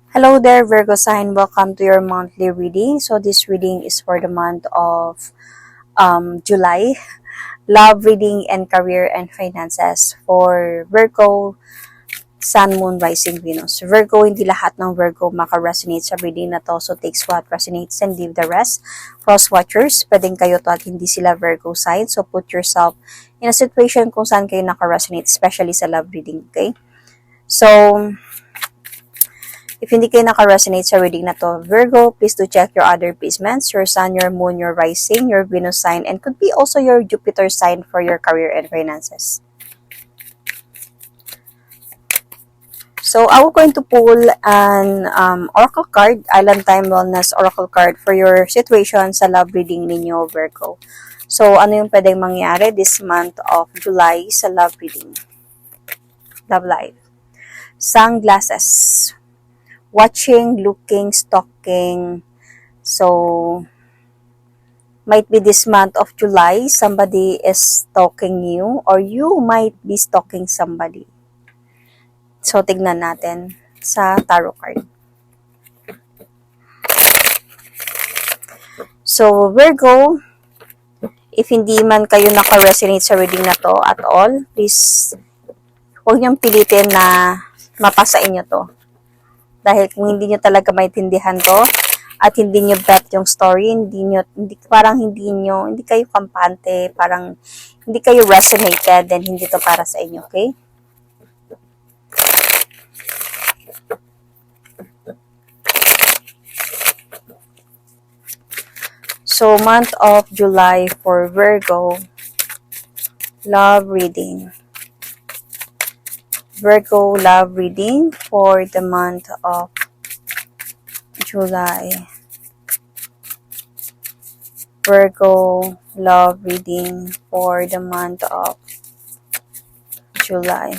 Hello there, Virgo sign. Welcome to your monthly reading. So this reading is for the month of July. Love reading and career and finances for Virgo, Sun, Moon, Rising, Venus. Virgo, hindi lahat ng Virgo maka-resonate sa reading na to. So takes what resonates and leave the rest. Cross watchers, pwedeng kayo to at hindi sila Virgo sign. So put yourself in a situation kung saan kayo naka-resonate, especially sa love reading, okay? So, if hindi kayo naka-resonate sa reading na to, Virgo, please do check your other placements, your sun, your moon, your rising, your Venus sign, and could be also your Jupiter sign for your career and finances. So, I will going to pull an oracle card, Island Time Wellness oracle card for your situation sa love reading ninyo, Virgo. So, ano yung pwedeng mangyari this month of July sa love reading? Love life. Sunglasses. Watching, looking, stalking. So, might be this month of July, somebody is stalking you or you might be stalking somebody. So, tignan natin sa tarot card. So, Virgo, if hindi man kayo naka-resonate sa reading na to at all, please, huwag niyong pilitin na mapasa inyo to. Dahil kung hindi nyo talaga maintindihan to, at hindi nyo bet yung story, hindi kayo kampante, parang hindi kayo resonated, then hindi to para sa inyo, okay? So, month of July for Virgo, love reading. Virgo love reading for the month of July. Virgo love reading for the month of July.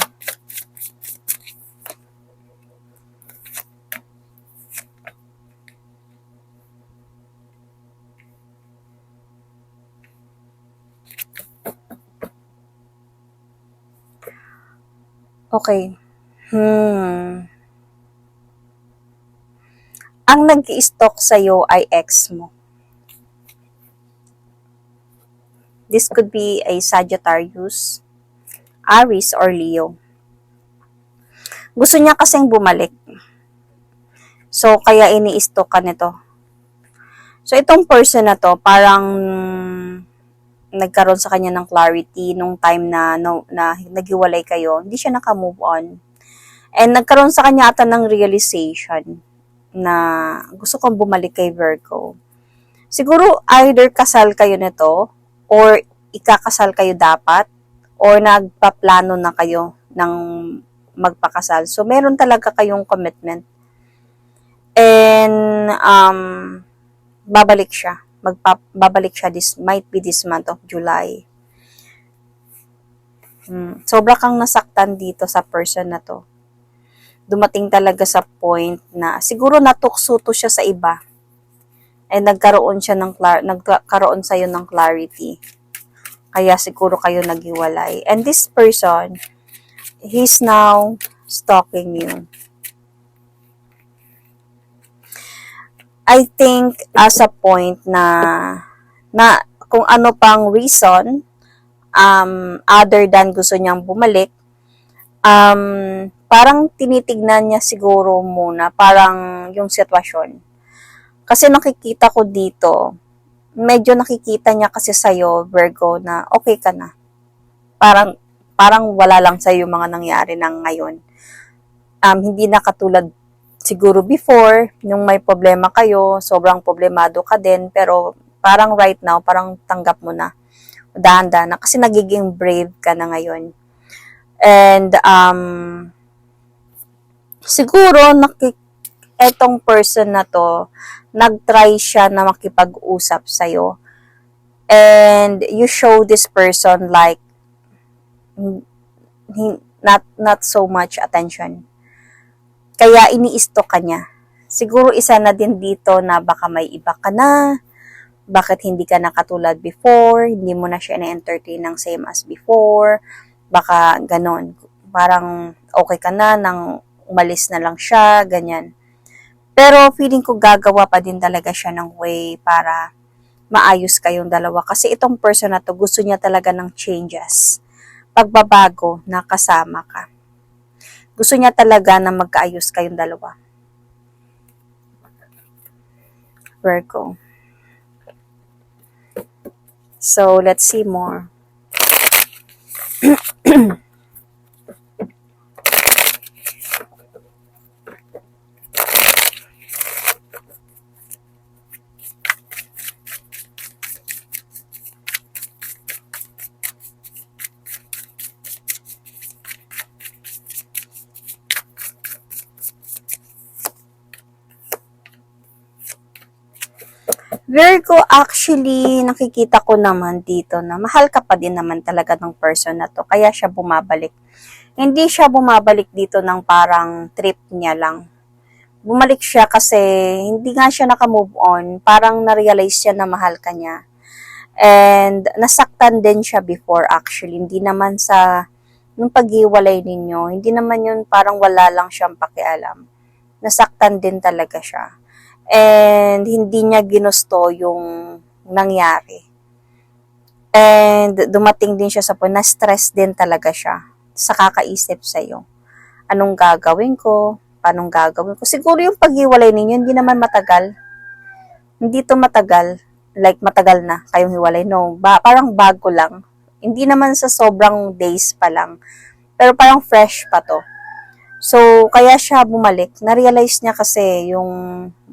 Okay. Ang nag-i-stalk sa'yo ay ex mo. This could be a Sagittarius, Aries, or Leo. Gusto niya kasing bumalik. So, kaya ini-stalk ka nito. So, itong person na to, parang nagkaroon sa kanya ng clarity nung time na naghiwalay kayo. Hindi siya naka-move on. And nagkaroon sa kanya ata ng realization na gusto kong bumalik kay Virgo. Siguro either kasal kayo nito or ikakasal kayo dapat or nagpaplano na kayo ng magpakasal. So, meron talaga kayong commitment. And, babalik siya. Babalik siya might be this month of July. Sobra kang nasaktan dito sa person na to. Dumating talaga sa point na siguro natukso to siya sa iba. And nagkaroon sa'yo ng clarity. Kaya siguro kayo naghiwalay. And this person, he's now stalking you. I think as a point na kung ano pang reason, other than gusto niyang bumalik, parang tinitignan niya siguro muna, parang yung sitwasyon. Kasi nakikita ko dito, medyo nakikita niya kasi sa'yo, Virgo, na okay ka na. Parang wala lang sa'yo yung mga nangyari ng ngayon. Hindi na katulad siguro before, nung may problema kayo, sobrang problemado ka din, pero parang right now, parang tanggap mo na. Dahan-dahan na, kasi nagiging brave ka na ngayon. And, siguro, etong person na to, nag-try siya na makipag-usap sa'yo. And, you show this person like, not so much attention. Kaya ini-stalk ka niya. Siguro isa na din dito na baka may iba ka na, bakit hindi ka na katulad before, hindi mo na siya na-entertain ng same as before, baka ganon. Parang okay ka na, nang umalis na lang siya, ganyan. Pero feeling ko gagawa pa din talaga siya ng way para maayos kayong dalawa. Kasi itong person na to, gusto niya talaga ng changes. Pagbabago na kasama ka. Gusto niya talaga na magkaayos kayong dalawa. Virgo. So, let's see more. Virgo, actually, nakikita ko naman dito na mahal ka pa din naman talaga ng person na to. Kaya siya bumabalik. Hindi siya bumabalik dito ng parang trip niya lang. Bumalik siya kasi hindi nga siya nakamove on. Parang na-realize siya na mahal ka niya. And nasaktan din siya before actually. Hindi naman sa nung paghiwalay ninyo, hindi naman yun parang wala lang siyang pakialam. Nasaktan din talaga siya. And hindi niya ginusto yung nangyari. And dumating din siya sa point na stress din talaga siya sa kakaisip sa'yo. Anong gagawin ko? Paanong gagawin ko? Siguro yung paghiwalay ninyo, hindi naman matagal. Hindi to matagal. Like matagal na kayong hiwalay. No, parang bago lang. Hindi naman sa sobrang days pa lang. Pero parang fresh pa to. So, kaya siya bumalik. Na-realize niya kasi yung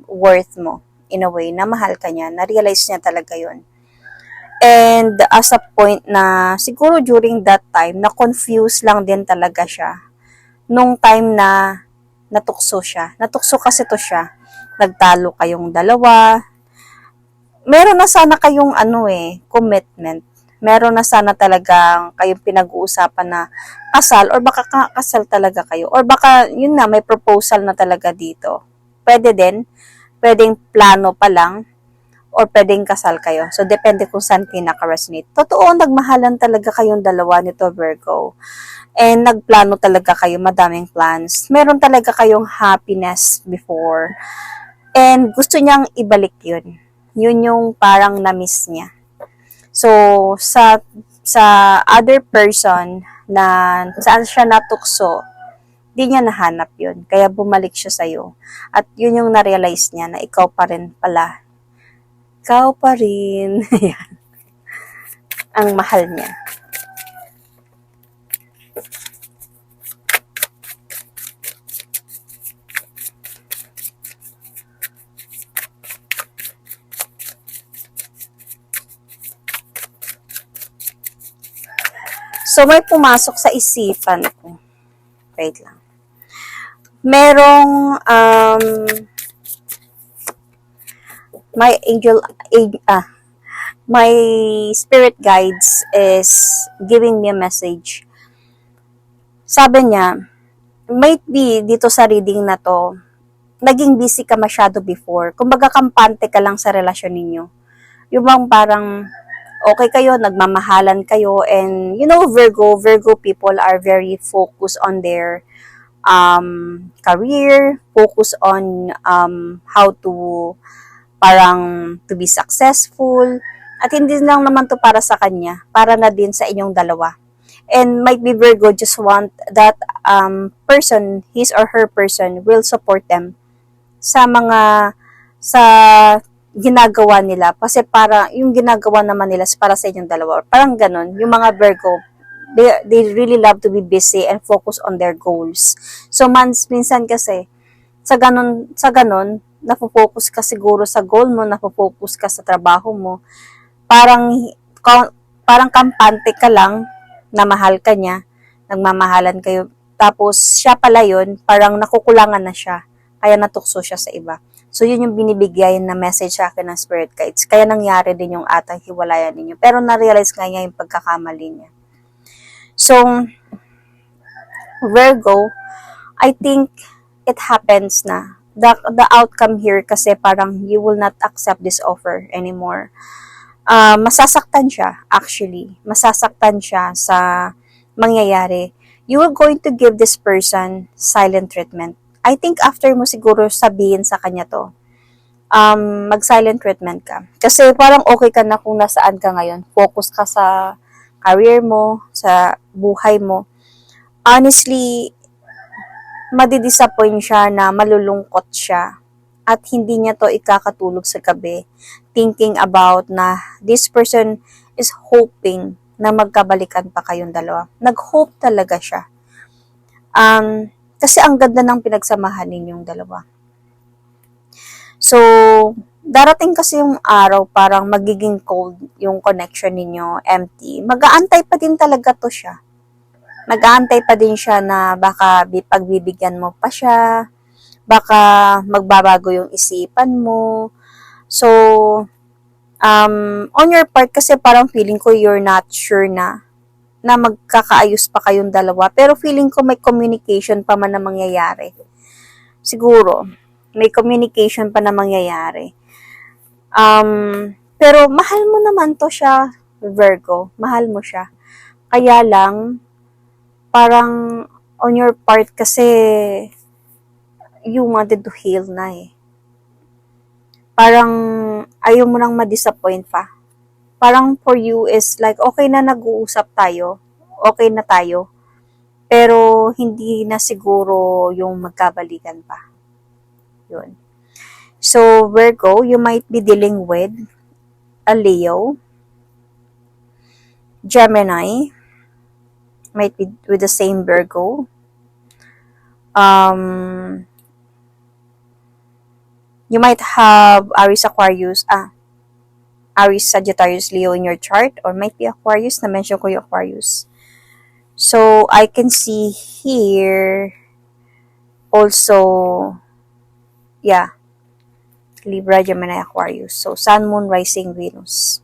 worth mo in a way, na mahal ka niya. Na-realize niya talaga yun. And as a point na siguro during that time, na-confuse lang din talaga siya. Nung time na natukso siya. Natukso kasi to siya. Nagtalo kayong dalawa. Meron na sana kayong commitment. Meron na sana talagang kayong pinag-uusapan na kasal or baka kasal talaga kayo. Or baka, yun na, may proposal na talaga dito. Pwede din. Pwedeng plano pa lang. Or pwedeng kasal kayo. So, depende kung saan pinaka-resonate. Totoo, nagmahalan talaga kayong dalawa nito, Virgo. And nagplano talaga kayo, madaming plans. Meron talaga kayong happiness before. And gusto niyang ibalik yun. Yun yung parang na-miss niya. So, sa other person na saan siya natukso, di niya nahanap yun. Kaya bumalik siya sa'yo. At yun yung na-realize niya na ikaw pa rin pala. Ikaw pa rin. Ang mahal niya. So, may pumasok sa isipan ko. Wait lang. Merong, my my spirit guides is giving me a message. Sabi niya, might be dito sa reading na to, naging busy ka masyado before. Kumbaga, kampante ka lang sa relasyon ninyo. Yung bang parang, okay kayo, nagmamahalan kayo, and Virgo people are very focused on their career, focus on how to to be successful, at hindi lang naman to para sa kanya, para na din sa inyong dalawa. And might be Virgo just want that person, his or her person, will support them sa ginagawa nila, kasi para yung ginagawa naman nila para sa inyong dalawa. Parang ganun, yung mga Virgo, they really love to be busy and focus on their goals. So minsan kasi sa ganun nafo-focus ka siguro sa goal mo, nafo-focus ka sa trabaho mo. Parang kampante ka lang na mahal ka niya, nagmamahalan kayo. Tapos siya pala yun, parang nakukulangan na siya, kaya natukso siya sa iba. So, yun yung binibigay na message sa akin ng spirit guides. Kaya nangyari din yung atang hiwalayan ninyo. Pero na-realize nga niya yung pagkakamali niya. So, Virgo, I think it happens na. The outcome here kasi parang you will not accept this offer anymore. Masasaktan siya, actually. Masasaktan siya sa mangyayari. You are going to give this person silent treatment. I think after mo siguro sabihin sa kanya to, mag-silent treatment ka. Kasi parang okay ka na kung nasaan ka ngayon. Focus ka sa career mo, sa buhay mo. Honestly, madidisappoint siya na malulungkot siya at hindi niya to ikakatulog sa gabi thinking about na this person is hoping na magkabalikan pa kayong dalawa. Nag-hope talaga siya. Kasi ang ganda ng pinagsamahan ninyong dalawa. So, darating kasi yung araw parang magiging cold yung connection ninyo, empty. Mag-aantay pa din talaga to siya. Mag-aantay pa din siya na baka pagbibigyan mo pa siya, baka magbabago yung isipan mo. So, on your part kasi parang feeling ko you're not sure na magkakaayos pa kayong dalawa. Pero feeling ko may communication pa man na mangyayari. Siguro, may communication pa na mangyayari. Pero mahal mo naman to siya, Virgo. Mahal mo siya. Kaya lang, parang on your part kasi you wanted to heal na eh. Parang ayaw mo nang ma-disappoint pa. Parang for you is like, okay na nag-uusap tayo. Okay na tayo. Pero hindi na siguro yung magkabalikan pa. Yun. So, Virgo, you might be dealing with a Leo, Gemini, might be with the same Virgo. You might have Aries, Aquarius, Aries, Sagittarius, Leo in your chart, or might be Aquarius, na-mention ko yung Aquarius. So, I can see here also, yeah, Libra, Gemini, Aquarius. So, Sun, Moon, Rising, Venus.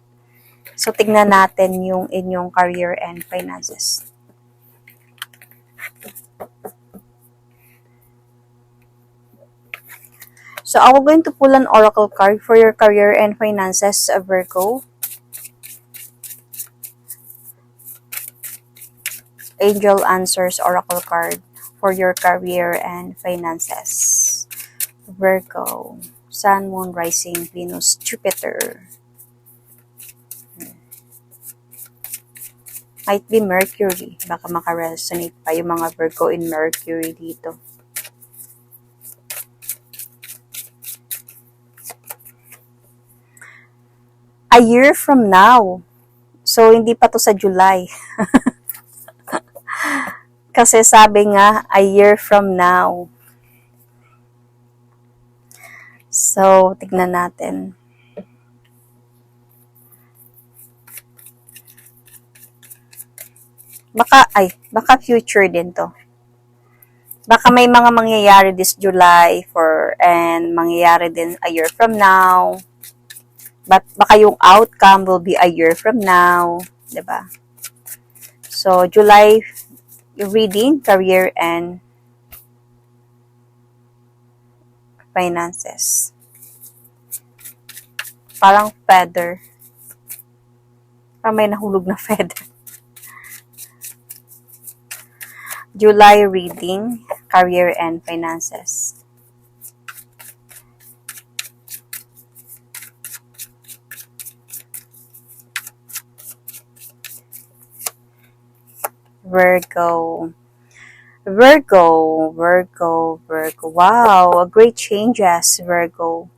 So, tignan natin yung inyong career and finances. So, I'm going to pull an oracle card for your career and finances, Virgo. Angel Answers oracle card for your career and finances, Virgo. Sun, Moon, Rising, Venus, Jupiter. Might be Mercury. Baka makaresonate pa yung mga Virgo in Mercury dito. A year from now. So, hindi pa to sa July. Kasi sabi nga, a year from now. So, tignan natin. Baka future din to. Baka may mga mangyayari this July and mangyayari din a year from now. But baka yung outcome will be a year from now, 'di ba? So, July reading, career and finances. Parang feather. Parang may nahulog na feather. July reading, career and finances. Virgo. Wow, a great changes, Virgo.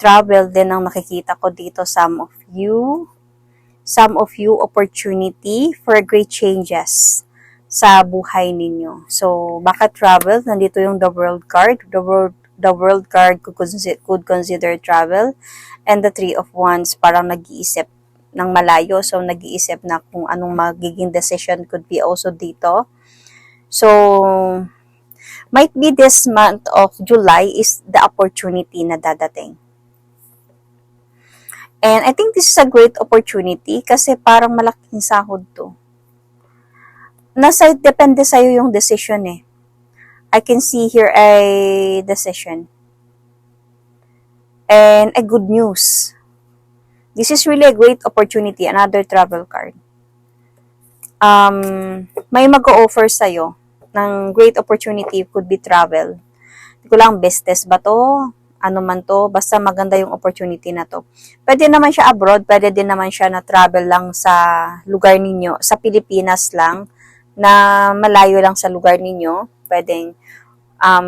Travel din ang nakikita ko dito, some of you. Some of you, opportunity for great changes sa buhay ninyo. So, baka travel, nandito yung the world card. The world card could consider travel. And the Three of Wands, parang nag-iisip ng malayo. So, nag-iisip na kung anong magiging decision could be also dito. So, might be this month of July is the opportunity na dadating. And I think this is a great opportunity kasi parang malaking sahod to. Depende sa'yo yung decision eh. I can see here a decision. And a good news. This is really a great opportunity. Another travel card. May mag-o-offer sa'yo ng great opportunity, could be travel. Hindi ko lang, business ba to? Ano man to, basta maganda yung opportunity na to. Pwede naman siya abroad, pwede din naman siya na travel lang sa lugar ninyo, sa Pilipinas lang, na malayo lang sa lugar ninyo. Pwedeng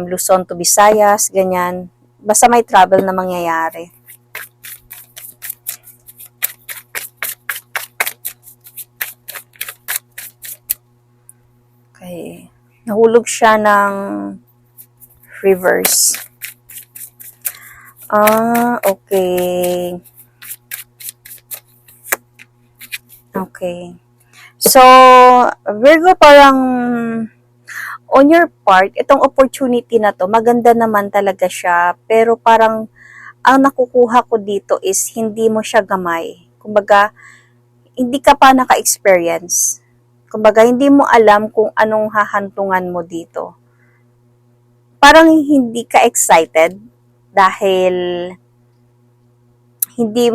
Luzon to Visayas, ganyan. Basta may travel na mangyayari. Okay. Nahulog siya ng reverse. Okay. Okay. So, Virgo, parang on your part, itong opportunity na to, maganda naman talaga siya, pero parang ang nakukuha ko dito is hindi mo siya gamay. Kumbaga, hindi ka pa naka-experience. Kumbaga, hindi mo alam kung anong hahantungan mo dito. Parang hindi ka excited dahil hindi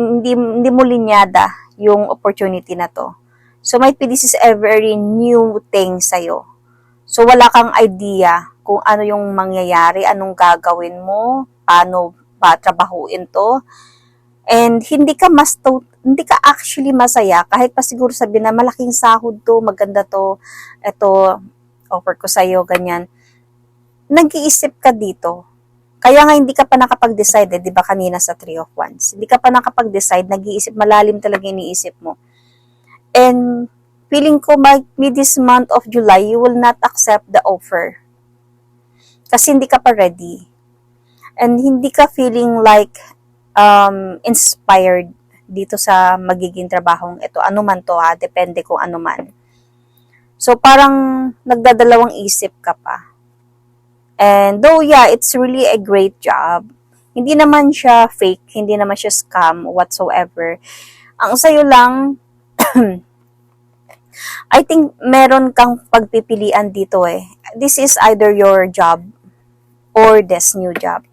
mo linyada yung opportunity na to. So, might be this is a very new thing sa'yo. So, wala kang idea kung ano yung mangyayari, anong gagawin mo, paano ba trabahuin to. And hindi ka actually masaya kahit pa siguro sabihin na malaking sahod to, maganda to, eto, offer ko sa'yo, ganyan. Nag-iisip ka dito. Kaya nga hindi ka pa nakapag-decide, di ba kanina sa Three of Wands. Hindi ka pa nakapag-decide, nag-iisip, malalim talaga iniisip mo. And feeling ko this month of July, you will not accept the offer. Kasi hindi ka pa ready. And hindi ka feeling like inspired dito sa magiging trabahong ito. Ano man to depende kung ano man. So parang nagdadalawang isip ka pa. And though yeah, it's really a great job. Hindi naman siya fake, hindi naman siya scam whatsoever. Ang sayo lang, I think meron kang pagpipilian dito eh. This is either your job or this new job.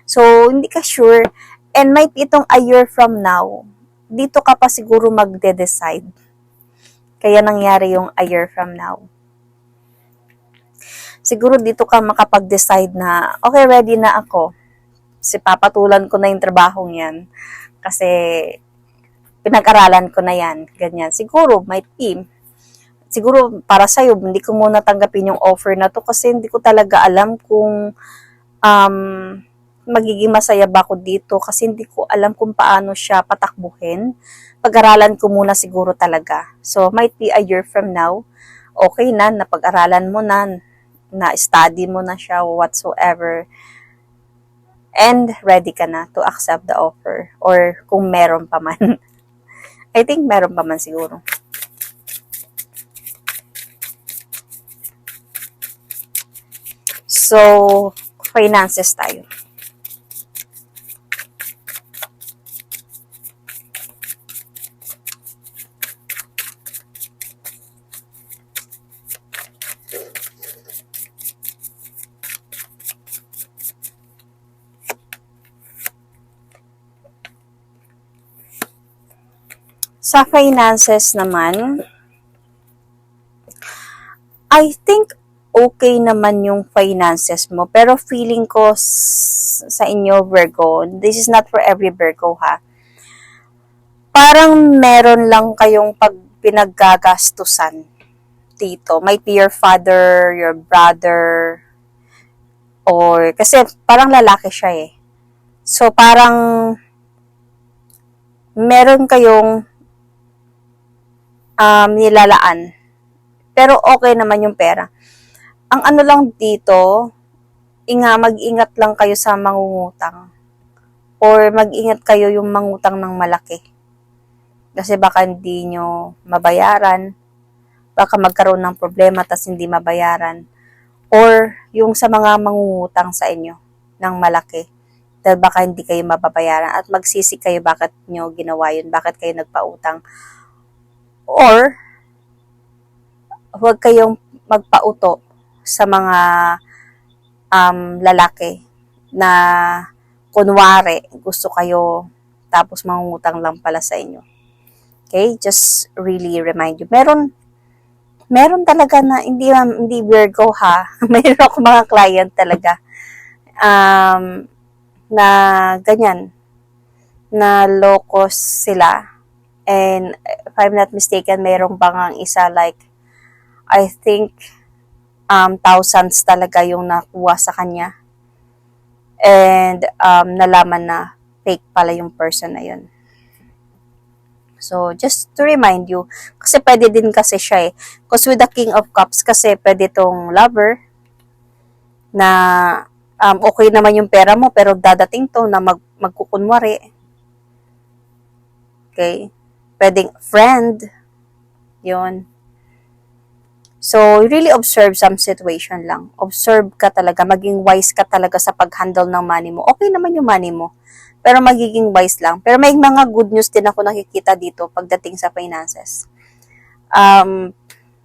So, hindi ka sure. And might itong a year from now, dito ka pa siguro magde-decide. Kaya nangyari yung a year from now. Siguro dito ka makapag-decide na, okay, ready na ako. Kasi papatulan ko na yung trabahong yan. Kasi pinag-aralan ko na yan. Ganyan. Siguro, might be. Siguro, para sa'yo, hindi ko muna tanggapin yung offer na to kasi hindi ko talaga alam kung magiging masaya ba ako dito kasi hindi ko alam kung paano siya patakbuhin. Pag-aralan ko muna siguro talaga. So, might be a year from now, okay na, napag-aralan mo na-study mo na siya whatsoever, and ready ka na to accept the offer. Or kung meron pa man. I think meron pa man siguro. So, finances tayo. Sa finances naman, I think okay naman yung finances mo. Pero feeling ko sa inyo, Virgo, this is not for every Virgo ha. Parang meron lang kayong pinaggagastusan dito. Might be your father, your brother, or kasi parang lalaki siya eh. So parang meron kayong nilalaan. Pero okay naman yung pera. Ang ano lang dito, mag-ingat lang kayo sa mangungutang. Or mag-ingat kayo yung mangutang ng malaki. Kasi baka hindi nyo mabayaran. Baka magkaroon ng problema tas hindi mabayaran. Or yung sa mga mangungutang sa inyo ng malaki. Dahil baka hindi kayo mababayaran. At magsisi kayo bakit nyo ginawa yun. Bakit kayo nagpautang. Or, huwag kayong magpauto sa mga lalaki na kunwari gusto kayo tapos mangungutang lang pala sa inyo. Okay? Just really remind you. Meron talaga na, hindi Virgo ha. Mayroon ako mga client talaga. na ganyan, na locos sila. And if I'm not mistaken, mayroong bangang isa like, I think, thousands talaga yung nakuha sa kanya. And nalaman na fake pala yung person na yun. So, just to remind you, kasi pwede din kasi siya eh. Because with the King of Cups, kasi pwede tong lover, na okay naman yung pera mo, pero dadating to na magkukunwari. Okay? Pwedeng friend. Yun. So, really observe some situation lang. Observe ka talaga, maging wise ka talaga sa pag-handle ng money mo. Okay naman yung money mo, pero magiging wise lang. Pero may mga good news din ako nakikita dito pagdating sa finances.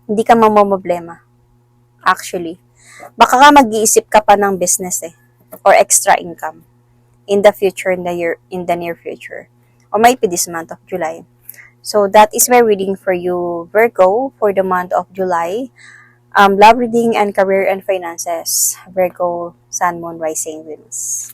Hindi ka mamomblema. Actually. Baka ka mag-iisip ka pa ng business eh, or extra income in the future, in the near future. Or might be this month of July. So that is my reading for you, Virgo, for the month of July. Love reading and career and finances. Virgo, Sun, Moon, Rising, Venus.